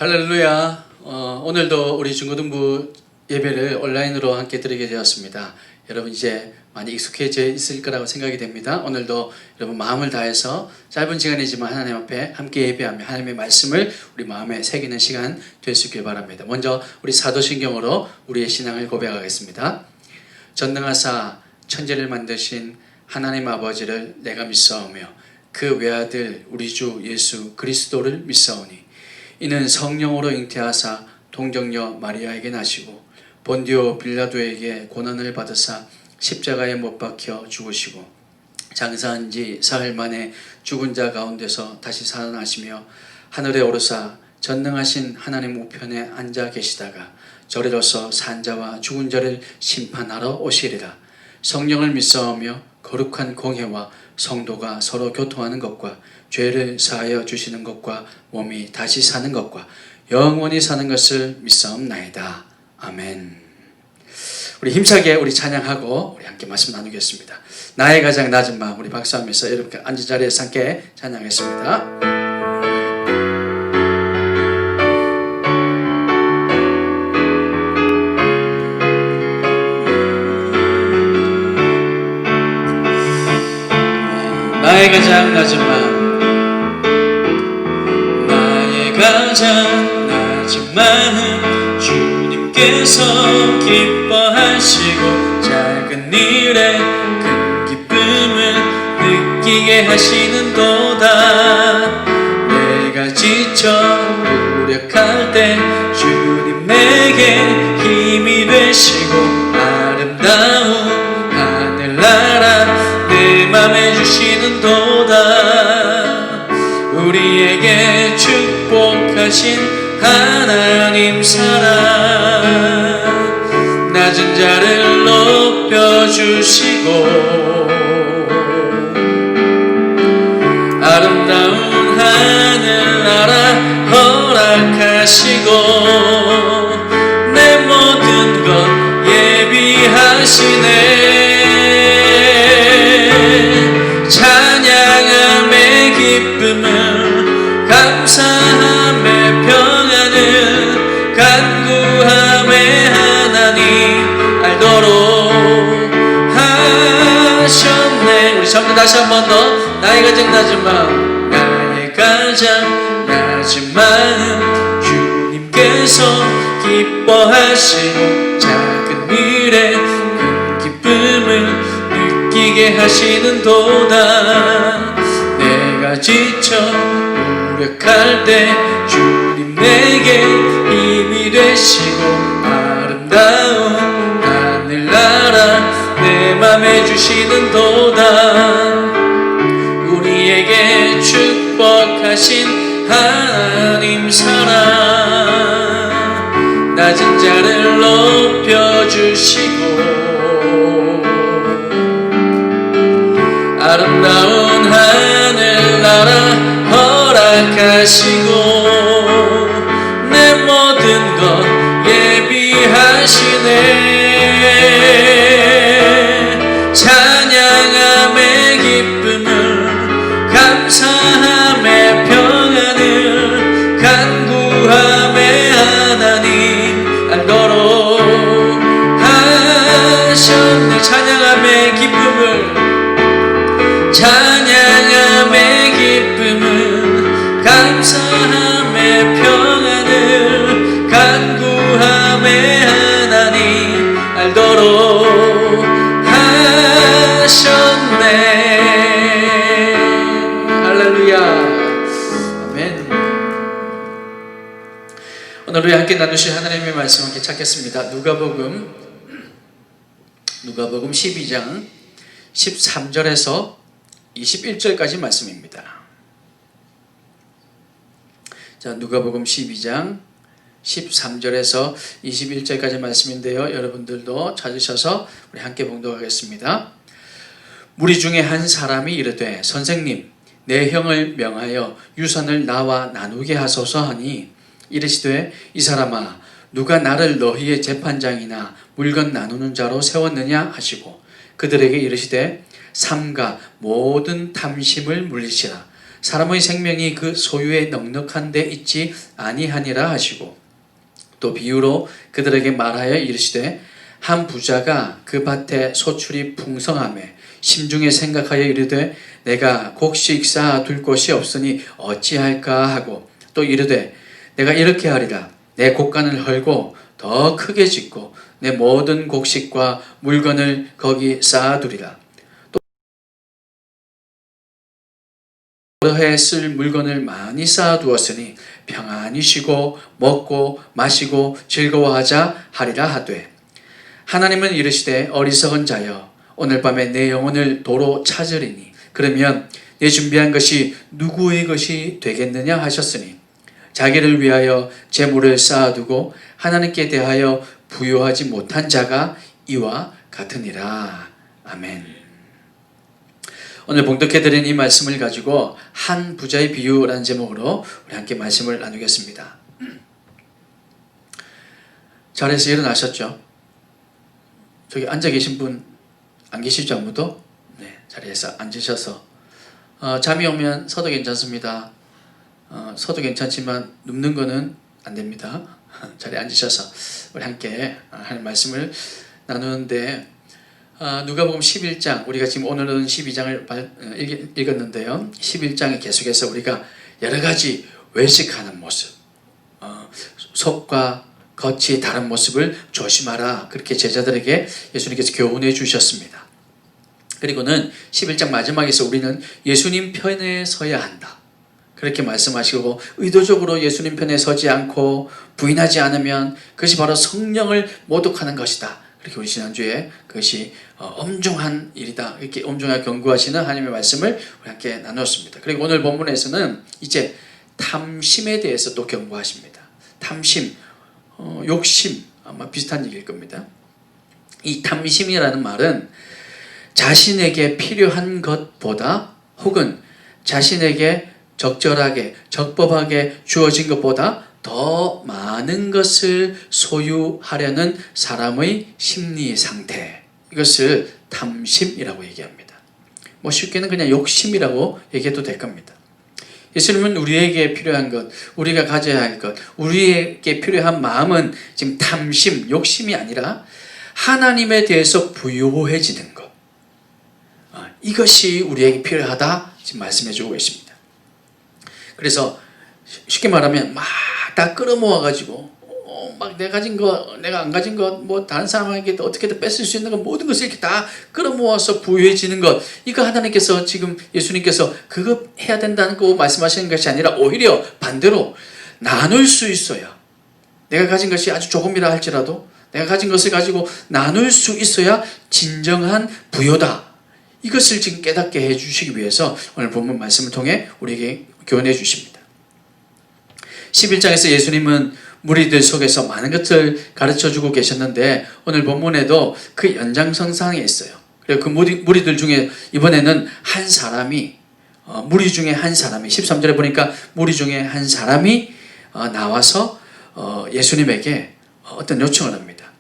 할렐루야. 오늘도 우리 중고등부 예배를 온라인으로 함께 드리게 되었습니다. 여러분 이제 많이 익숙해져 있을 거라고 생각이 됩니다. 오늘도 여러분 마음을 다해서 짧은 시간이지만 하나님 앞에 함께 예배하며 하나님의 말씀을 우리 마음에 새기는 시간 될 수 있길 바랍니다. 먼저 우리 사도신경으로 우리의 신앙을 고백하겠습니다. 전능하사 천지를 만드신 하나님 아버지를 내가 믿사오며 그 외아들 우리 주 예수 그리스도를 믿사오니 이는 성령으로 잉태하사 동정녀 마리아에게 나시고 본디오 빌라도에게 고난을 받으사 십자가에 못 박혀 죽으시고 장사한 지 사흘 만에 죽은 자 가운데서 다시 살아나시며 하늘에 오르사 전능하신 하나님 우편에 앉아 계시다가 저리로서 산 자와 죽은 자를 심판하러 오시리라. 성령을 믿사오며 거룩한 공회와 성도가 서로 교통하는 것과 죄를 사하여 주시는 것과 몸이 다시 사는 것과 영원히 사는 것을 믿사옵나이다. 아멘. 우리 힘차게 우리 찬양하고 우리 함께 말씀 나누겠습니다. 나의 가장 낮은 마음 우리 박수하면서 여러분께 앉은 자리에서 함께 찬양하겠습니다. 나의 가장 낮은 마음 나의 가장 낮은 마음 주님께서 기뻐하시고 작은 일에 큰 기쁨을 느끼게 하시는도다. 내가 지쳐 무력할 때 주님 내게 힘이 되시고 아름다운 하늘나라 내 맘에 주시는도다. 우리에게 축복하신 하나님 사랑 낮은 자를 높여주시고 아름다운 하늘나라 허락하시고 내 모든 것 예비하시네. 찬양함의 기쁨을 감사함의 평안을 간구함의 하나님 알도록 하셨네. 우리 전부 다시 한 번 더 나의 가장 낮은 마음 나의 가장 낮은 마음 주님께서 기뻐하시고 작은 일에 큰 기쁨을 느끼게 하시는도다. 내가 지쳐 무력할 때 주님 내게 힘이 되시고 아름다운 하늘나라 내 맘에 주시는도다. 우리에게 축복하신 하나님 사랑 낮은 자를 높여주시고 아름다운 하늘나라 허락하시고 내 모든 것 예비하시네. 찬양함의 기쁨을 감사함의 평안을 간구함의 하나님 알도록 하셨네. 찬양함의 기쁨을 찬양함의 기쁨을 감사함의 평안을 간구함의 하나님 알도록 하셨네. 할렐루야. 아멘. 오늘 우리 함께 나누실 하나님의 말씀 함께 찾겠습니다. 누가복음 12장 13절에서 21절까지 말씀입니다. 자, 누가복음 12장 13절에서 21절까지 말씀인데요. 여러분들도 찾으셔서 우리 함께 봉독하겠습니다. 무리 중에 한 사람이 이르되 선생님 내 형을 명하여 유산을 나와 나누게 하소서 하니 이르시되 이 사람아 누가 나를 너희의 재판장이나 물건 나누는 자로 세웠느냐 하시고 그들에게 이르시되 삼가 모든 탐심을 물리시라. 사람의 생명이 그 소유에 넉넉한 데 있지 아니하니라 하시고, 또 비유로 그들에게 말하여 이르시되 한 부자가 그 밭에 소출이 풍성하매 심중에 생각하여 이르되 내가 곡식 쌓아 둘 곳이 없으니 어찌할까 하고, 또 이르되 내가 이렇게 하리라. 내 곡간을 헐고 더 크게 짓고 내 모든 곡식과 물건을 거기 쌓아두리라. 또 여러 해 쓸 물건을 많이 쌓아두었으니 평안히 쉬고 먹고 마시고 즐거워하자 하리라 하되, 하나님은 이르시되 어리석은 자여 오늘 밤에 내 영혼을 도로 찾으리니 그러면 내 준비한 것이 누구의 것이 되겠느냐 하셨으니, 자기를 위하여 재물을 쌓아두고 하나님께 대하여 부요하지 못한 자가 이와 같으니라. 아멘. 오늘 봉독해드린 이 말씀을 가지고 한 부자의 비유라는 제목으로 우리 함께 말씀을 나누겠습니다. 자리에서 일어나셨죠? 저기 앉아 계신 분 안 계시죠? 아무도? 네, 자리에서 앉으셔서 잠이 오면 서도 괜찮습니다. 서도 괜찮지만 눕는 거는 안 됩니다. 자리에 앉으셔서 우리 함께 하는 말씀을 나누는데, 누가복음 11장, 우리가 지금 오늘은 12장을 읽었는데요. 11장에 계속해서 우리가 여러 가지 외식하는 모습, 속과 겉이 다른 모습을 조심하라, 그렇게 제자들에게 예수님께서 교훈해 주셨습니다. 그리고는 11장 마지막에서 우리는 예수님 편에 서야 한다, 그렇게 말씀하시고, 의도적으로 예수님 편에 서지 않고 부인하지 않으면 그것이 바로 성령을 모독하는 것이다, 그렇게 우리 지난주에 그것이 엄중한 일이다, 이렇게 엄중하게 경고하시는 하나님의 말씀을 우리 함께 나누었습니다. 그리고 오늘 본문에서는 이제 탐심에 대해서 또 경고하십니다. 탐심, 욕심, 아마 비슷한 얘기일 겁니다. 이 탐심이라는 말은 자신에게 필요한 것보다, 혹은 자신에게 적절하게 적법하게 주어진 것보다 더 많은 것을 소유하려는 사람의 심리 상태, 이것을 탐심이라고 얘기합니다. 쉽게는 그냥 욕심이라고 얘기해도 될 겁니다. 예수님은 우리에게 필요한 것, 우리가 가져야 할 것, 우리에게 필요한 마음은 지금 탐심, 욕심이 아니라 하나님에 대해서 부요해지는 것, 이것이 우리에게 필요하다 지금 말씀해주고 계십니다. 그래서 쉽게 말하면 막 다 끌어모아 가지고 막 내가 가진 거, 내가 안 가진 것, 뭐 다른 사람에게 어떻게든 뺏을 수 있는 것, 모든 것을 이렇게 다 끌어모아서 부유해지는 것, 이거 하나님께서 지금 예수님께서 그거 해야 된다는 거 말씀하시는 것이 아니라 오히려 반대로 나눌 수 있어야, 내가 가진 것이 아주 조금이라 할지라도 내가 가진 것을 가지고 나눌 수 있어야 진정한 부요다, 이것을 지금 깨닫게 해주시기 위해서 오늘 본문 말씀을 통해 우리에게 교훈해 주십니다. 11장에서 예수님은 무리들 속에서 많은 것을 가르쳐주고 계셨는데, 오늘 본문에도 그 연장선상에 있어요. 그리고 그 무리들 중에 이번에는 한 사람이, 무리 중에 한 사람이, 13절에 보니까 무리 중에 한 사람이 나와서 예수님에게 어떤 요청을 합니다.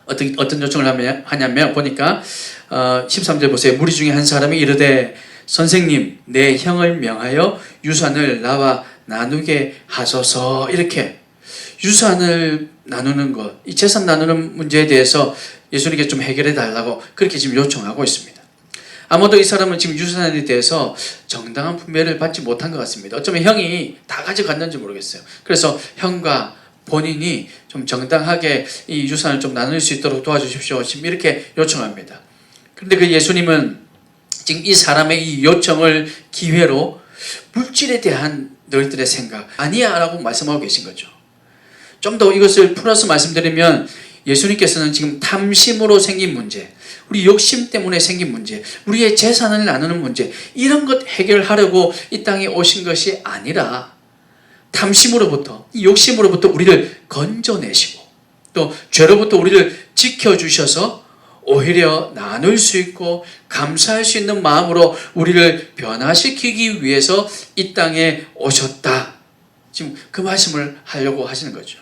어떤 요청을 하냐면 보니까 13절 보세요. 무리 중에 한 사람이 이르되 선생님, 내 형을 명하여 유산을 나와 나누게 하소서. 이렇게 유산을 나누는 것, 이 재산 나누는 문제에 대해서 예수님께 좀 해결해 달라고 그렇게 지금 요청하고 있습니다. 아무도 이 사람은 지금 유산에 대해서 정당한 분배를 받지 못한 것 같습니다. 어쩌면 형이 다 가져갔는지 모르겠어요. 그래서 형과 본인이 좀 정당하게 이 유산을 좀 나눌 수 있도록 도와주십시오, 지금 이렇게 요청합니다. 그런데 그 예수님은 지금 이 사람의 이 요청을 기회로 물질에 대한 너희들의 생각 아니야 라고 말씀하고 계신 거죠. 좀 더 이것을 풀어서 말씀드리면, 예수님께서는 지금 탐심으로 생긴 문제, 우리 욕심 때문에 생긴 문제, 우리의 재산을 나누는 문제, 이런 것 해결하려고 이 땅에 오신 것이 아니라 탐심으로부터, 이 욕심으로부터 우리를 건져내시고 또 죄로부터 우리를 지켜주셔서 오히려 나눌 수 있고 감사할 수 있는 마음으로 우리를 변화시키기 위해서 이 땅에 오셨다, 지금 그 말씀을 하려고 하시는 거죠.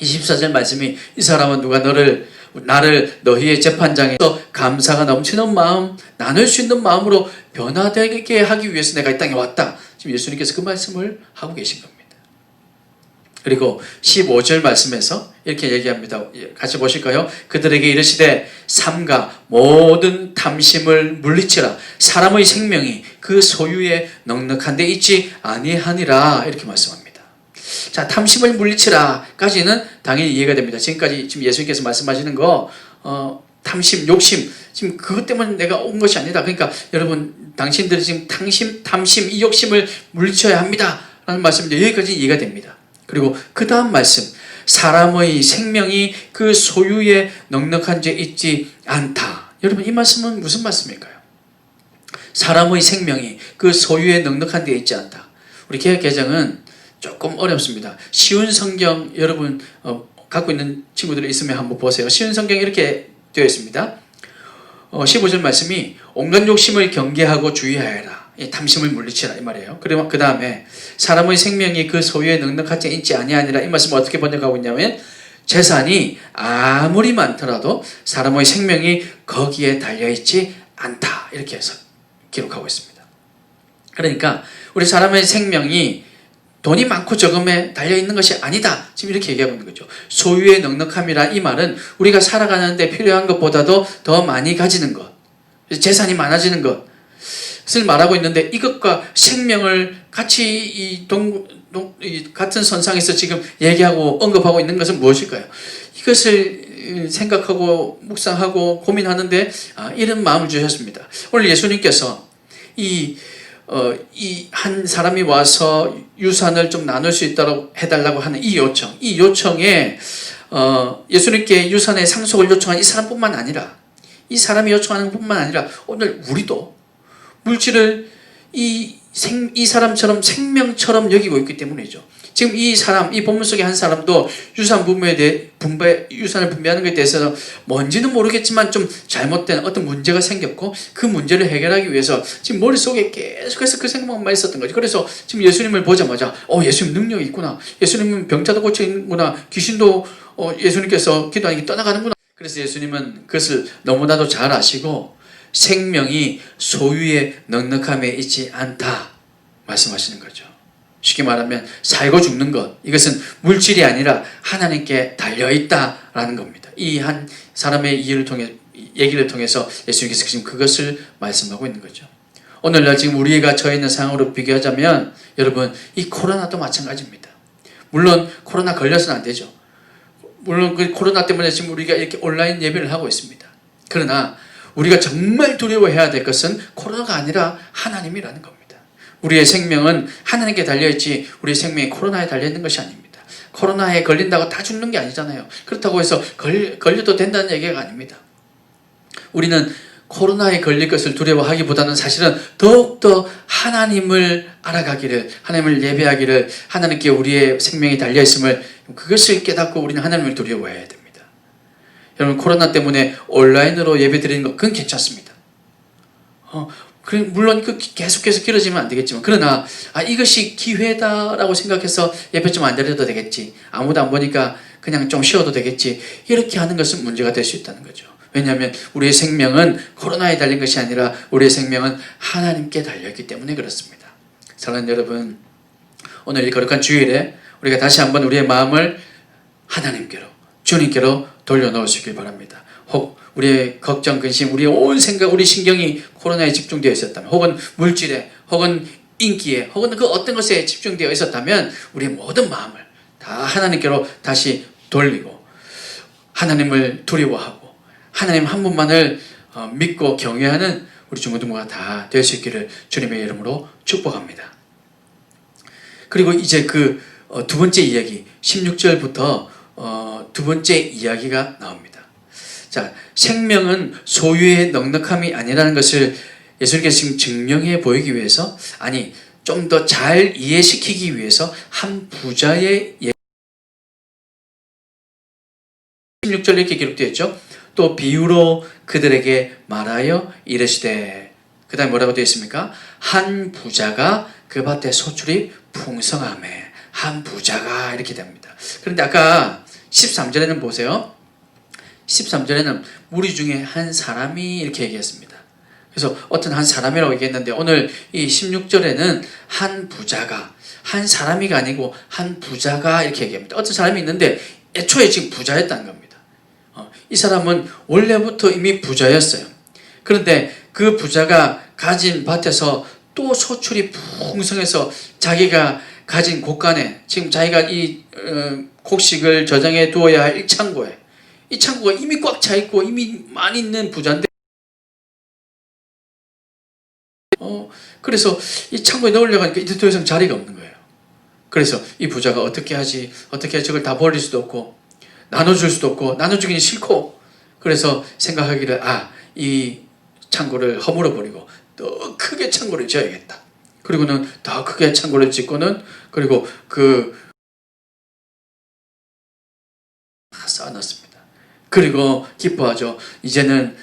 24절 말씀이, 이 사람은 누가 너를 나를 너희의 재판장에서 감사가 넘치는 마음, 나눌 수 있는 마음으로 변화되게 하기 위해서 내가 이 땅에 왔다. 지금 예수님께서 그 말씀을 하고 계신 겁니다. 그리고 15절 말씀에서 이렇게 얘기합니다. 같이 보실까요? 그들에게 이르시되 삼가 모든 탐심을 물리치라. 사람의 생명이 그 소유에 넉넉한 데 있지 아니하니라. 이렇게 말씀합니다. 자, 탐심을 물리치라까지는 당연히 이해가 됩니다. 지금까지 지금 예수님께서 말씀하시는 거 탐심, 욕심, 지금 그것 때문에 내가 온 것이 아니다. 그러니까 여러분, 당신들이 지금 탐심, 이 욕심을 물리쳐야 합니다. 라는 말씀인데 여기까지 이해가 됩니다. 그리고 그 다음 말씀, 사람의 생명이 그 소유에 넉넉한 데 있지 않다. 여러분, 이 말씀은 무슨 말씀일까요? 사람의 생명이 그 소유에 넉넉한 데 있지 않다. 우리 개혁개정은 조금 어렵습니다. 쉬운 성경 여러분 갖고 있는 친구들이 있으면 한번 보세요. 쉬운 성경이 이렇게 되어 있습니다. 15절 말씀이 온갖 욕심을 경계하고 주의하여라. 탐심을 물리치라 이 말이에요. 그리고 그 다음에 사람의 생명이 그 소유에 넉넉하지 있지 아니하니라. 이 말씀을 어떻게 번역하고 있냐면 재산이 아무리 많더라도 사람의 생명이 거기에 달려있지 않다. 이렇게 해서 기록하고 있습니다. 그러니까 우리 사람의 생명이 돈이 많고 적음에 달려있는 것이 아니다. 지금 이렇게 얘기하고 있는 거죠. 소유의 넉넉함이라 이 말은 우리가 살아가는데 필요한 것보다도 더 많이 가지는 것, 재산이 많아지는 것을 말하고 있는데 이것과 생명을 같이 같은 선상에서 지금 얘기하고 언급하고 있는 것은 무엇일까요? 이것을 생각하고 묵상하고 고민하는데 이런 마음을 주셨습니다. 오늘 예수님께서 이 한 사람이 와서 유산을 좀 나눌 수 있도록 해달라고 하는 이 요청에 예수님께 유산의 상속을 요청한 이 사람뿐만 아니라 이 사람이 요청하는 것뿐만 아니라 오늘 우리도 물질을 이 사람처럼 생명처럼 여기고 있기 때문이죠. 지금 이 본문 속의 한 사람도 유산을 분배하는 것에 대해서 뭔지는 모르겠지만 좀 잘못된 어떤 문제가 생겼고 그 문제를 해결하기 위해서 지금 머릿속에 계속해서 그 생각만 있었던 거죠. 그래서 지금 예수님을 보자마자 예수님 능력이 있구나. 예수님은 병자도 고치는구나. 귀신도 예수님께서 기도하는 게 떠나가는구나. 그래서 예수님은 그것을 너무나도 잘 아시고 생명이 소유의 넉넉함에 있지 않다 말씀하시는 거죠. 쉽게 말하면 살고 죽는 것, 이것은 물질이 아니라 하나님께 달려있다라는 겁니다. 이 한 사람의 얘기를 통해서 예수님께서 지금 그것을 말씀하고 있는 거죠. 오늘날 지금 우리가 처해 있는 상황으로 비교하자면 여러분, 이 코로나도 마찬가지입니다. 물론 코로나 걸려서는 안 되죠. 물론 그 코로나 때문에 지금 우리가 이렇게 온라인 예배를 하고 있습니다. 그러나 우리가 정말 두려워해야 될 것은 코로나가 아니라 하나님이라는 겁니다. 우리의 생명은 하나님께 달려있지 우리의 생명이 코로나에 달려있는 것이 아닙니다. 코로나에 걸린다고 다 죽는 게 아니잖아요. 그렇다고 해서 걸려도 된다는 얘기가 아닙니다. 우리는 코로나에 걸릴 것을 두려워하기보다는 사실은 더욱더 하나님을 알아가기를, 하나님을 예배하기를, 하나님께 우리의 생명이 달려있음을, 그것을 깨닫고 우리는 하나님을 두려워해야 됩니다. 여러분, 코로나 때문에 온라인으로 예배 드리는 것, 그건 괜찮습니다. 물론 계속해서 길어지면 안 되겠지만, 그러나 이것이 기회다라고 생각해서 예배 좀 안 드려도 되겠지, 아무도 안 보니까 그냥 좀 쉬어도 되겠지, 이렇게 하는 것은 문제가 될 수 있다는 거죠. 왜냐하면 우리의 생명은 코로나에 달린 것이 아니라 우리의 생명은 하나님께 달렸기 때문에 그렇습니다. 사랑하는 여러분, 오늘 이 거룩한 주일에 우리가 다시 한번 우리의 마음을 하나님께로, 주님께로 돌려놓으시길 바랍니다. 혹 우리의 걱정, 근심, 우리의 온 생각, 우리 신경이 코로나에 집중되어 있었다면, 혹은 물질에, 혹은 인기에, 혹은 그 어떤 것에 집중되어 있었다면 우리의 모든 마음을 다 하나님께로 다시 돌리고 하나님을 두려워하고 하나님 한 분만을 믿고 경외하는 우리 중고등부가 다 될 수 있기를 주님의 이름으로 축복합니다. 그리고 이제 그 두 번째 이야기, 16절부터 두 번째 이야기가 나옵니다. 자, 생명은 소유의 넉넉함이 아니라는 것을 예수님께서 지금 증명해 보이기 위해서, 아니 좀 더 잘 이해시키기 위해서 한 부자의 16절 이렇게 기록되어 있죠. 또 비유로 그들에게 말하여 이르시되, 그 다음에 뭐라고 되어 있습니까? 한 부자가 그 밭에 소출이 풍성하매, 한 부자가, 이렇게 됩니다. 그런데 아까 13절에는 보세요. 13절에는 무리 중에 한 사람이 이렇게 얘기했습니다. 그래서 어떤 한 사람이라고 얘기했는데 오늘 이 16절에는 한 부자가, 한 사람이가 아니고 한 부자가 이렇게 얘기합니다. 어떤 사람이 있는데 애초에 지금 부자였다는 겁니다. 이 사람은 원래부터 이미 부자였어요. 그런데 그 부자가 가진 밭에서 또 소출이 풍성해서 자기가 가진 곳간에, 지금 자기가 이 곡식을 저장해 두어야 할 이 창고에, 이 창고가 이미 꽉 차 있고 이미 많이 있는 부자인데 그래서 이 창고에 넣으려고 하니까 이제 더 이상 자리가 없는 거예요. 그래서 이 부자가 어떻게 하지? 어떻게 저걸 다 버릴 수도 없고 나눠줄 수도 없고 나눠주기는 싫고, 그래서 생각하기를 이 창고를 허물어 버리고 더 크게 창고를 지어야겠다. 그리고는 더 크게 창고를 짓고는 그리고 쌓아놨습니다. 그리고 기뻐하죠. 이제는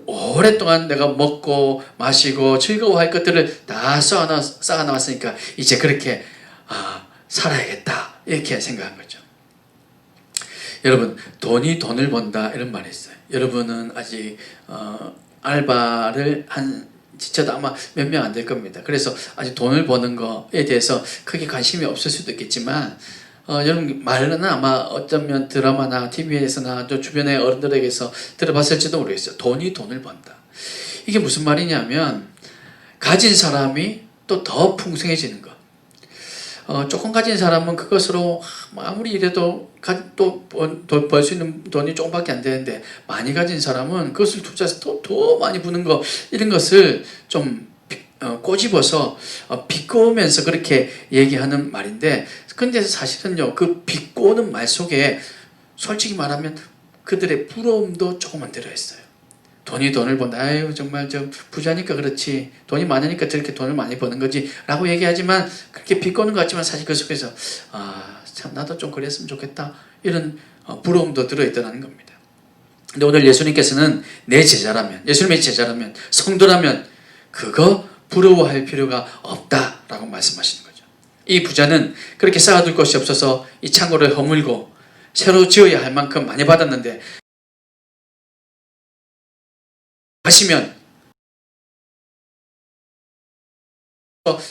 오랫동안 내가 먹고 마시고 즐거워할 것들을 다 쌓아놨으니까 이제 그렇게 살아야겠다, 이렇게 생각한 거죠. 여러분, 돈이 돈을 번다 이런 말이 있어요. 여러분은 아직 알바를 지쳐도 아마 몇 명 안 될 겁니다. 그래서 아직 돈을 버는 거에 대해서 크게 관심이 없을 수도 있겠지만 여러분 말은 아마 어쩌면 드라마나 TV에서나 또 주변의 어른들에게서 들어봤을지도 모르겠어요. 돈이 돈을 번다. 이게 무슨 말이냐면 가진 사람이 또 더 풍성해지는 것. 조금 가진 사람은 그것으로 아무리 이래도 또 벌 수 있는 돈이 조금밖에 안 되는데, 많이 가진 사람은 그것을 투자해서 더 많이 버는 거, 이런 것을 좀 꼬집어서 비꼬면서 그렇게 얘기하는 말인데, 근데 사실은요, 그 비꼬는 말 속에 솔직히 말하면 그들의 부러움도 조금만 들어있어요. 돈이 돈을 번다. 아유, 정말 저 부자니까 그렇지. 돈이 많으니까 저렇게 돈을 많이 버는 거지. 라고 얘기하지만, 그렇게 비꼬는 것 같지만 사실 그 속에서, 참, 나도 좀 그랬으면 좋겠다. 이런 부러움도 들어있다는 겁니다. 근데 오늘 예수님께서는 내 제자라면, 예수님의 제자라면, 성도라면, 그거 부러워할 필요가 없다라고 말씀하시는 거죠. 이 부자는 그렇게 쌓아둘 것이 없어서 이 창고를 허물고 새로 지어야 할 만큼 많이 받았는데, 하시면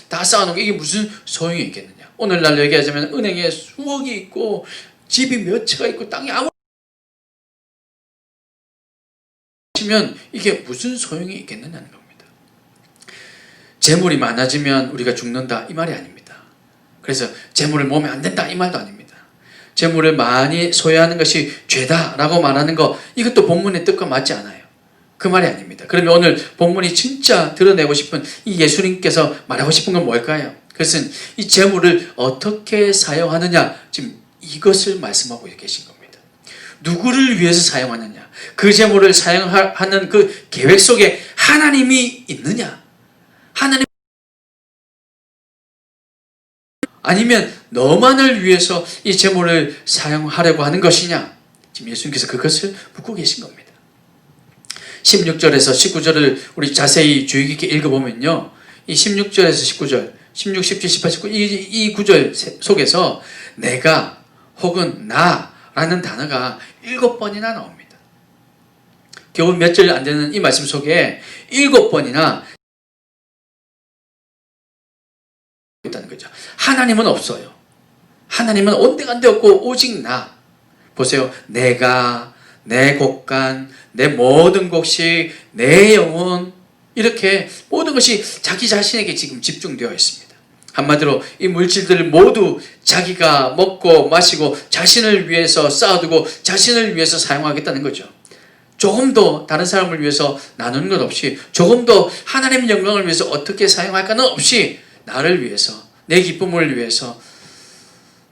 다 쌓아놓은 게 이게 무슨 소용이 있겠느냐. 오늘날 얘기하자면 은행에 수억이 있고 집이 몇 채가 있고 땅이 아무리 하시면 이게 무슨 소용이 있겠느냐는 겁니다. 재물이 많아지면 우리가 죽는다, 이 말이 아닙니다. 그래서 재물을 모으면 안 된다, 이 말도 아닙니다. 재물을 많이 소유하는 것이 죄다라고 말하는 거, 이것도 본문의 뜻과 맞지 않아요. 그 말이 아닙니다. 그러면 오늘 본문이 진짜 드러내고 싶은, 이 예수님께서 말하고 싶은 건 뭘까요? 그것은 이 재물을 어떻게 사용하느냐, 지금 이것을 말씀하고 계신 겁니다. 누구를 위해서 사용하느냐, 그 재물을 사용하는 그 계획 속에 하나님이 있느냐, 하나님 아니면 너만을 위해서 이 재물을 사용하려고 하는 것이냐, 지금 예수님께서 그것을 묻고 계신 겁니다. 16절에서 19절을 우리 자세히 주의 깊게 읽어보면요, 이 16절에서 19절, 16, 17, 18, 19 이 구절 속에서 내가 혹은 나라는 단어가 7번이나 나옵니다. 겨우 몇 절 안 되는 이 말씀 속에 7번이나 있다는 거죠. 하나님은 없어요. 하나님은 온데간데 없고 오직 나. 보세요. 내가, 내 곳간, 내 모든 곡식, 내 영혼, 이렇게 모든 것이 자기 자신에게 지금 집중되어 있습니다. 한마디로 이 물질들을 모두 자기가 먹고 마시고 자신을 위해서 쌓아두고 자신을 위해서 사용하겠다는 거죠. 조금 더 다른 사람을 위해서 나누는 것 없이, 조금 더 하나님의 영광을 위해서 어떻게 사용할까는 없이 나를 위해서, 내 기쁨을 위해서,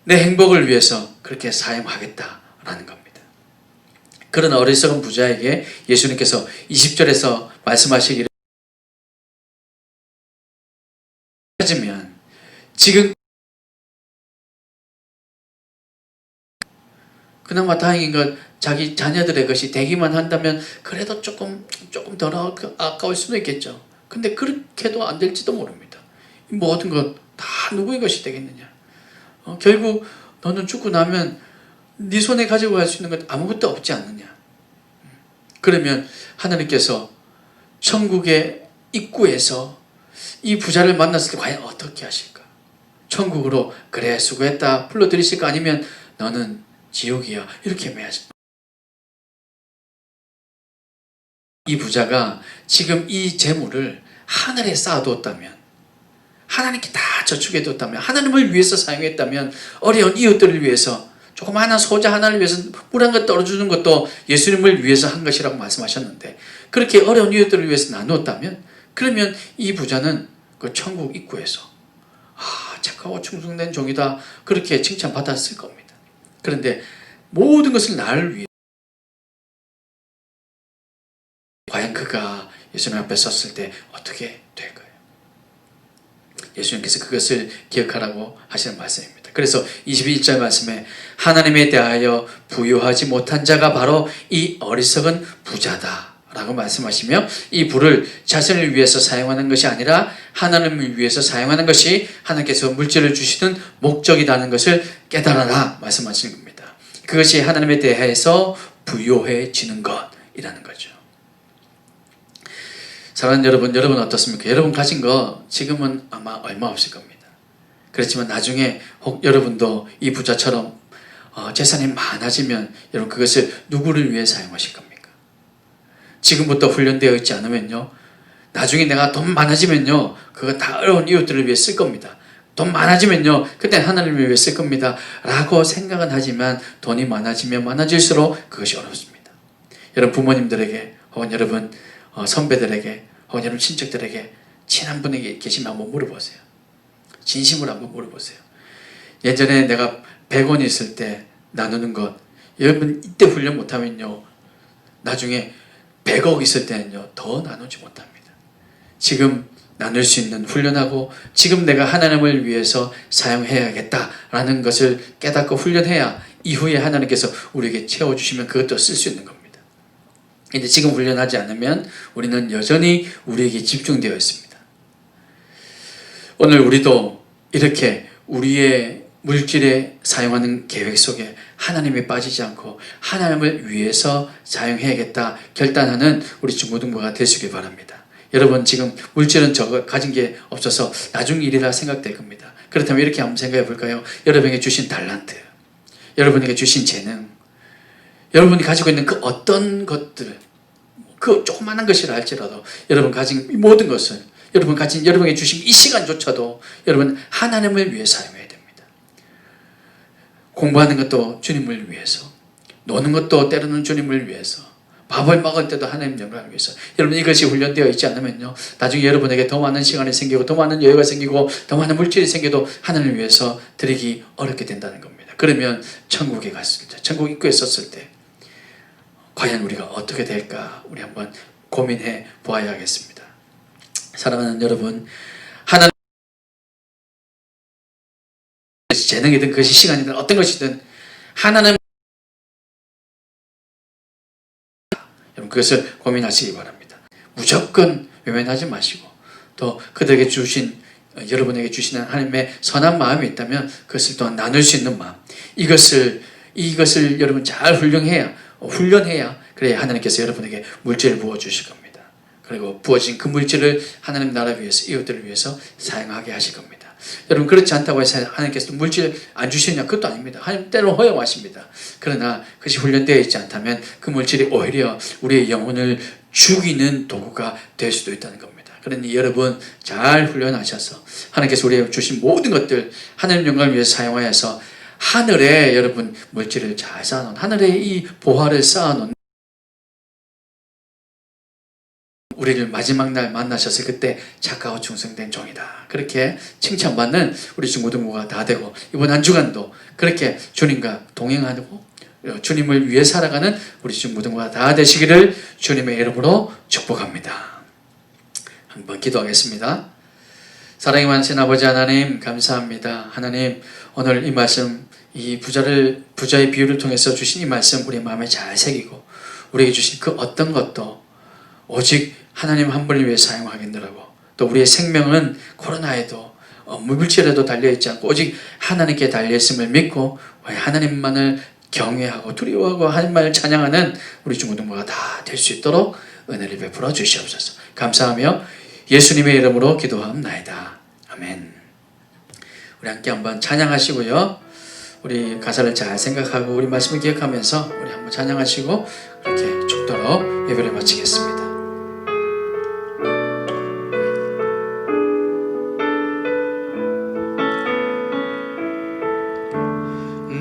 내 행복을 위해서 그렇게 사용하겠다라는 겁니다. 그런 어리석은 부자에게 예수님께서 20절에서 말씀하시기를, 찾으면 지금 그나마 다행인 건 자기 자녀들의 것이 되기만 한다면 그래도 조금 덜 아까울 수도 있겠죠. 근데 그렇게도 안 될지도 모릅니다. 모든 것 다 누구의 것이 되겠느냐. 결국 너는 죽고 나면 네 손에 가지고 갈 수 있는 것 아무것도 없지 않느냐. 그러면 하나님께서 천국의 입구에서 이 부자를 만났을 때 과연 어떻게 하실까? 천국으로 그래 수고했다 불러들이실까? 아니면 너는 지옥이야 이렇게 매하실까? 이 부자가 지금 이 재물을 하늘에 쌓아두었다면, 하나님께 다 저축해두었다면, 하나님을 위해서 사용했다면, 어려운 이웃들을 위해서 조그마한 소자 하나를 위해서 물 한 것 떨어주는 것도 예수님을 위해서 한 것이라고 말씀하셨는데, 그렇게 어려운 이웃들을 위해서 나누었다면, 그러면 이 부자는 그 천국 입구에서 착하고 충성된 종이다 그렇게 칭찬받았을 겁니다. 그런데 모든 것을 나를 위해, 과연 그가 예수님 앞에 섰을 때 어떻게 될까요? 예수님께서 그것을 기억하라고 하시는 말씀입니다. 그래서 21절 말씀에 하나님에 대하여 부유하지 못한 자가 바로 이 어리석은 부자다 라고 말씀하시며, 이 부를 자신을 위해서 사용하는 것이 아니라 하나님을 위해서 사용하는 것이 하나님께서 물질을 주시는 목적이라는 것을 깨달아라 말씀하시는 겁니다. 그것이 하나님에 대해서 부유해지는 것이라는 거죠. 사랑하는 여러분, 여러분 어떻습니까? 여러분 가진 거 지금은 아마 얼마 없을 겁니다. 그렇지만 나중에 혹 여러분도 이 부자처럼 재산이 많아지면 여러분 그것을 누구를 위해 사용하실 겁니까? 지금부터 훈련되어 있지 않으면요, 나중에 내가 돈 많아지면요 그거 다 어려운 이웃들을 위해 쓸 겁니다. 돈 많아지면요 그때 하나님을 위해 쓸 겁니다 라고 생각은 하지만 돈이 많아지면 많아질수록 그것이 어렵습니다. 여러분 부모님들에게 혹은 여러분 선배들에게 혹은 여러분 친척들에게 친한 분에게 계시면 한번 물어보세요. 진심으로 한번 물어보세요. 예전에 내가 100원 있을 때 나누는 것, 여러분 이때 훈련 못하면요 나중에 100억 있을 때는요 더 나누지 못합니다. 지금 나눌 수 있는 훈련하고 지금 내가 하나님을 위해서 사용해야겠다라는 것을 깨닫고 훈련해야 이후에 하나님께서 우리에게 채워주시면 그것도 쓸 수 있는 겁니다. 근데 지금 훈련하지 않으면 우리는 여전히 우리에게 집중되어 있습니다. 오늘 우리도 이렇게 우리의 물질에 사용하는 계획 속에 하나님이 빠지지 않고 하나님을 위해서 사용해야겠다 결단하는 우리 중고등부가 되시길 바랍니다. 여러분 지금 물질은 저거 가진 게 없어서 나중 일이라 생각될 겁니다. 그렇다면 이렇게 한번 생각해 볼까요? 여러분에게 주신 달란트, 여러분에게 주신 재능, 여러분이 가지고 있는 그 어떤 것들, 그 조그마한 것이라 할지라도 여러분 가진 이 모든 것을, 여러분 가진 여러분에게 주신 이 시간조차도 여러분 하나님을 위해 사용해야 됩니다. 공부하는 것도 주님을 위해서, 노는 것도 때로는 주님을 위해서, 밥을 먹을 때도 하나님 영광을 위해서. 여러분 이것이 훈련되어 있지 않으면요 나중에 여러분에게 더 많은 시간이 생기고 더 많은 여유가 생기고 더 많은 물질이 생겨도 하나님을 위해서 드리기 어렵게 된다는 겁니다. 그러면 천국에 갔을 때, 천국 입구에 섰을 때 과연 우리가 어떻게 될까 우리 한번 고민해 보아야겠습니다. 사랑하는 여러분, 하나님 재능이든 그것이 시간이든 어떤 것이든 하나님, 여러분 그것을 고민하시기 바랍니다. 무조건 외면하지 마시고 또 그들에게 주신, 여러분에게 주시는 하나님의 선한 마음이 있다면 그것을 또한 나눌 수 있는 마음, 이것을 여러분 잘 훈련해야 그래야 하나님께서 여러분에게 물질을 부어주실 겁니다. 그리고 부어진 그 물질을 하나님 나라 위해서, 이웃들을 위해서 사용하게 하실 겁니다. 여러분 그렇지 않다고 해서 하나님께서 물질 안 주시느냐? 그것도 아닙니다. 하나님 때로 허용하십니다. 그러나 그것이 훈련되어 있지 않다면 그 물질이 오히려 우리의 영혼을 죽이는 도구가 될 수도 있다는 겁니다. 그러니 여러분 잘 훈련하셔서 하나님께서 우리에게 주신 모든 것들 하나님 영광을 위해서 사용하여서 하늘에 여러분 물질을 잘 쌓아놓은, 하늘에 이 보화를 쌓아놓은 우리를 마지막 날 만나셨을 그때 착하고 충성된 종이다 그렇게 칭찬받는 우리 중고등부가 다 되고, 이번 한 주간도 그렇게 주님과 동행하고 주님을 위해 살아가는 우리 중고등부가 다 되시기를 주님의 이름으로 축복합니다. 한번 기도하겠습니다. 사랑이 많으신 아버지 하나님 감사합니다. 하나님 오늘 이 말씀, 이 부자의 비유를 통해서 주신 이 말씀 우리 마음에 잘 새기고 우리에게 주신 그 어떤 것도 오직 하나님 한 분을 위해 사용하겠느라고, 또 우리의 생명은 코로나에도 물질에도 달려있지 않고 오직 하나님께 달려있음을 믿고 하나님만을 경외하고 두려워하고 하나님을 찬양하는 우리 중고등부가 다 될 수 있도록 은혜를 베풀어 주시옵소서. 감사하며 예수님의 이름으로 기도합나이다. 아멘. 우리 함께 한번 찬양하시고요. 우리 가사를 잘 생각하고 우리 말씀을 기억하면서 우리 한번 찬양하시고 그렇게 죽도록 예배를 마치겠습니다.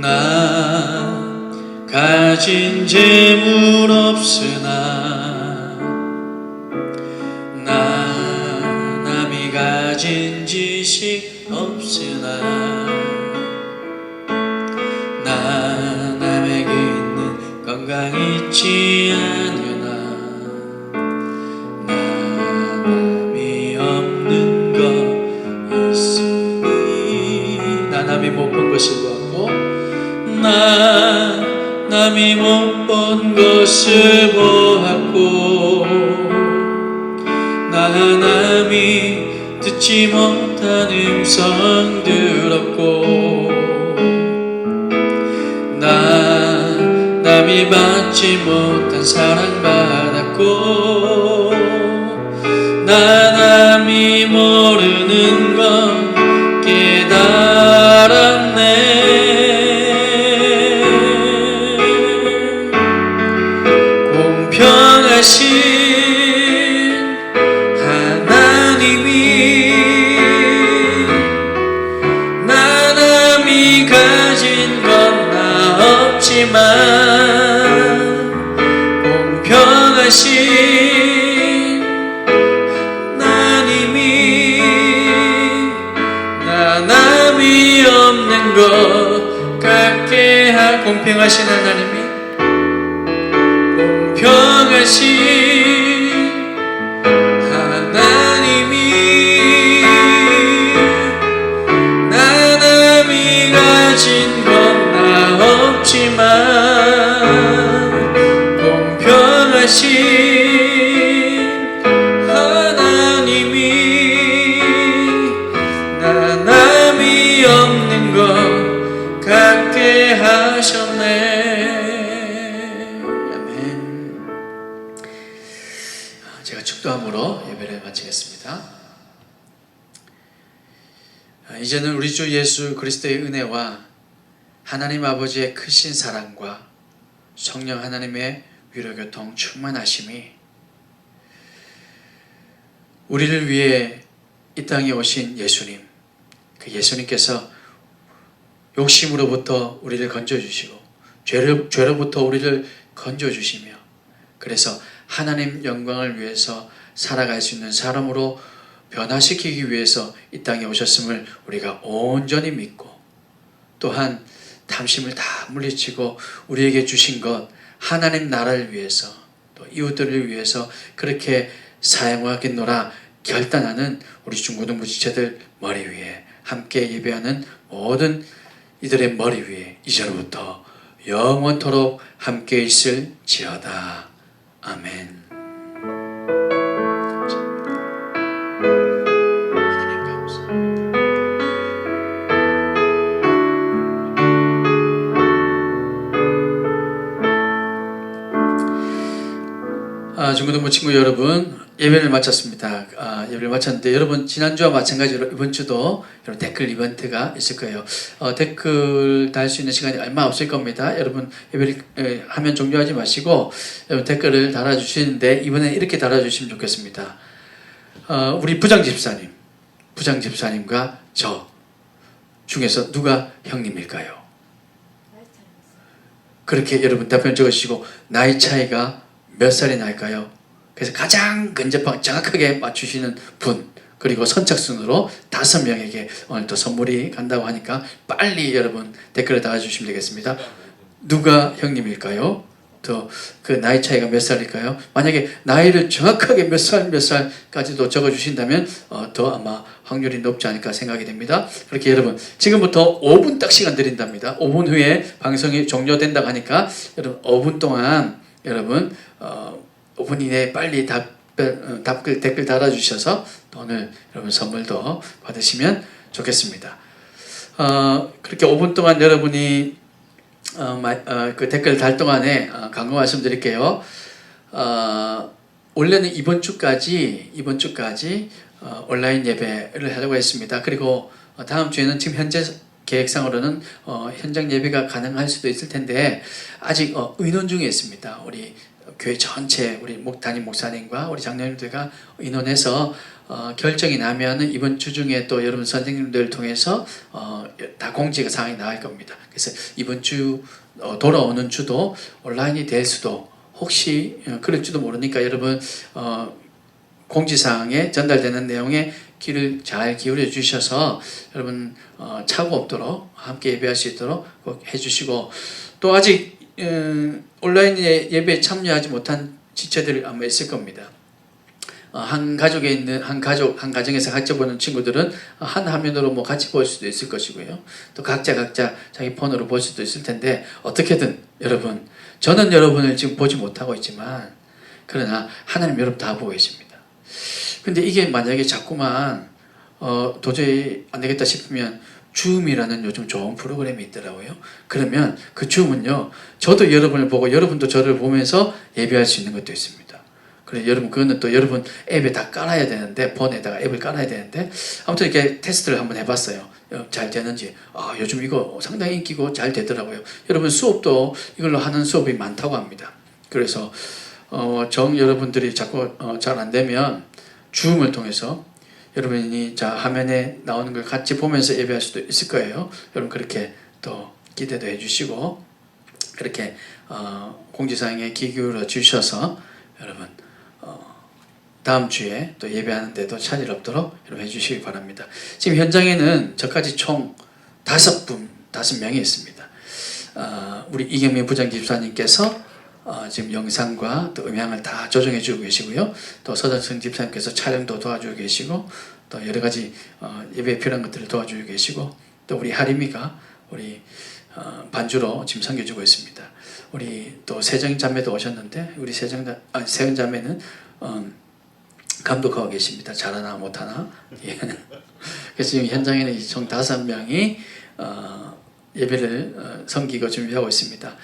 나 가진 재물 없으나 나 남이 가진 지식 없으나 나 남에게 있는 건강 있지 않으나 나 남이 없는 것 있으니 나 남이 못 본 것을 보았고 나 남이 못 본 것을 보았고 나 남이 듣지 못한 음성 들었고 나 남이 받지 못한 사랑 받았고 나 남이 모르는 건 깨달았네. 공평하신 하나님이 나 남이 가진 건 나 없지만 공평하신 하나님이 나 남이 없는 것 같게 공평하신 하나님이 공평하신 하나님이 나 남이 가진 건 나 없지만 공평하신 하나님이 나 남이 없는 것 같게 하셨네. 아멘. 제가 축도함으로 예배를 마치겠습니다. 이제는 우리 주 예수 그리스도의 은혜와 하나님 아버지의 크신 사랑과 성령 하나님의 위로교통 충만하심이 우리를 위해 이 땅에 오신 예수님, 그 예수님께서 욕심으로부터 우리를 건져주시고 죄로부터 우리를 건져주시며 그래서 하나님 영광을 위해서 살아갈 수 있는 사람으로 변화시키기 위해서 이 땅에 오셨음을 우리가 온전히 믿고 또한 탐심을 다 물리치고 우리에게 주신 것 하나님 나라를 위해서 또 이웃들을 위해서 그렇게 사용하겠노라 결단하는 우리 중고등부 지체들 머리 위에 함께 예배하는 모든 이들의 머리 위에 이제로부터 영원토록 함께 있을지어다. 아멘. 중고등부 친구 여러분, 예배를 마쳤습니다. 예배를 마쳤는데 여러분 지난주와 마찬가지로 이번 주도 여러분 댓글 이벤트가 있을 거예요. 댓글 달 수 있는 시간이 얼마 없을 겁니다. 여러분 예배를 하면 종료하지 마시고 여러분 댓글을 달아주시는데 이번에 이렇게 달아주시면 좋겠습니다. 우리 부장집사님과 저 중에서 누가 형님일까요? 그렇게 여러분 답변 적으시고 나이 차이가 몇 살이 날까요? 그래서 가장 근접하게 정확하게 맞추시는 분 그리고 선착순으로 5명에게 오늘 또 선물이 간다고 하니까 빨리 여러분 댓글을 달아주시면 되겠습니다. 누가 형님일까요? 또 그 나이 차이가 몇 살일까요? 만약에 나이를 정확하게 몇 살까지도 적어주신다면 더 아마 확률이 높지 않을까 생각이 됩니다. 그렇게 여러분 지금부터 5분 딱 시간 드린답니다. 5분 후에 방송이 종료된다고 하니까 여러분 5분 동안 여러분 5분 이내에 빨리 댓글 달아주셔서 오늘 여러분 선물도 받으시면 좋겠습니다. 그렇게 5분 동안 여러분이 그 댓글 달 동안에 강조 말씀드릴게요. 원래는 이번 주까지 온라인 예배를 하려고 했습니다. 그리고 다음 주에는 지금 현재 계획상으로는 현장 예배가 가능할 수도 있을 텐데 아직 의논 중에 있습니다. 우리 교회 전체 우리 담임 목사님과 우리 장로님들과 의논해서 결정이 나면은 이번 주 중에 또 여러분 선생님들 통해서 다 공지가 사항이 나갈 겁니다. 그래서 이번 주 돌아오는 주도 온라인이 될 수도 혹시 그럴지도 모르니까 여러분 공지사항에 전달되는 내용에 귀를 잘 기울여 주셔서 여러분 착오 없도록 함께 예배할 수 있도록 꼭 해주시고 또 아직 온라인 예배에 참여하지 못한 지체들 아마 있을 겁니다. 한 가족에 있는 한 가정에서 같이 보는 친구들은 한 화면으로 뭐 같이 볼 수도 있을 것이고요. 또 각자 자기 폰으로 볼 수도 있을 텐데 어떻게든 여러분 저는 여러분을 지금 보지 못하고 있지만 그러나 하나님 여러분 다 보고 계십니다. 근데 이게 만약에 자꾸만 도저히 안 되겠다 싶으면 줌이라는 요즘 좋은 프로그램이 있더라고요. 그러면 그 줌은요 저도 여러분을 보고 여러분도 저를 보면서 예배할 수 있는 것도 있습니다. 그래 여러분 그거는 또 여러분 앱에 다 깔아야 되는데 폰에다가 앱을 깔아야 되는데 아무튼 이렇게 테스트를 한번 해봤어요. 잘 되는지 요즘 이거 상당히 인기고 잘 되더라고요. 여러분 수업도 이걸로 하는 수업이 많다고 합니다. 그래서 여러분들이 자꾸 잘 안 되면 줌을 통해서 여러분이 화면에 나오는 걸 같이 보면서 예배할 수도 있을 거예요. 여러분 그렇게 또 기대도 해주시고 그렇게 공지사항에 귀 기울여 주셔서 여러분 다음 주에 또 예배하는데도 차질 없도록 여러분 해주시기 바랍니다. 지금 현장에는 저까지 총 5명이 있습니다. 우리 이경민 부장집사님께서 지금 영상과 또 음향을 다 조정해 주고 계시고요. 또 서정성 집사님께서 촬영도 도와주고 계시고 또 여러 가지 예배에 필요한 것들을 도와주고 계시고 또 우리 하림이가 우리 반주로 지금 섬겨주고 있습니다. 우리 또 세정 자매도 오셨는데 우리 세정 자매는 감독하고 계십니다. 잘하나 못하나. 예. 그래서 지금 현장에는 총 5명이 예배를 섬기고 준비하고 있습니다.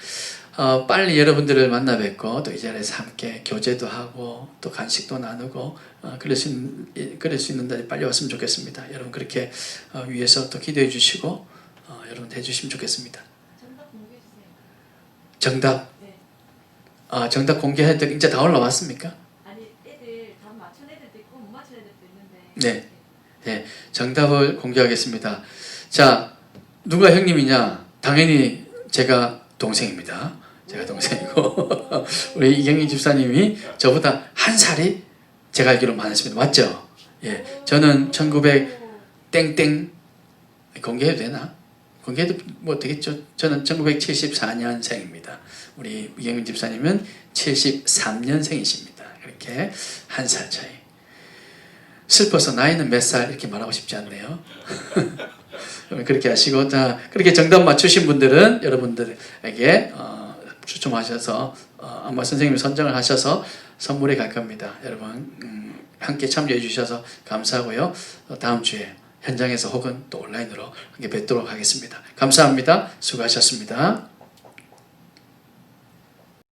빨리 여러분들을 만나 뵙고 또 이 자리에서 함께 교제도 하고 또 간식도 나누고 그럴 수 있는 날이 빨리 왔으면 좋겠습니다. 여러분 그렇게 위해서 또 기도해 주시고 여러분 해주시면 좋겠습니다. 정답 공개해 주세요. 정답? 네. 정답 공개해도 이제 다 올라왔습니까? 아니 애들 답 맞춘 애들도 있고 못 맞춘 애들도 있는데. 네. 네, 정답을 공개하겠습니다. 자, 누가 형님이냐? 당연히 제가 동생입니다. 제가 동생이고 우리 이경희 집사님이 저보다 한 살이 제가 알기로 많으십니다. 맞죠? 예, 저는 1900 땡땡 공개해도 되나? 공개해도 뭐 되겠죠? 저는 1974년생입니다. 우리 이경희 집사님은 73년생이십니다. 이렇게 한 살 차이. 슬퍼서 나이는 몇 살 이렇게 말하고 싶지 않네요. 그렇게 하시고 그렇게 정답 맞추신 분들은 여러분들에게 추첨하셔서 아마 선생님이 선정을 하셔서 선물에 갈 겁니다. 여러분 함께 참여해 주셔서 감사하고요. 다음 주에 현장에서 혹은 또 온라인으로 함께 뵙도록 하겠습니다. 감사합니다. 수고하셨습니다.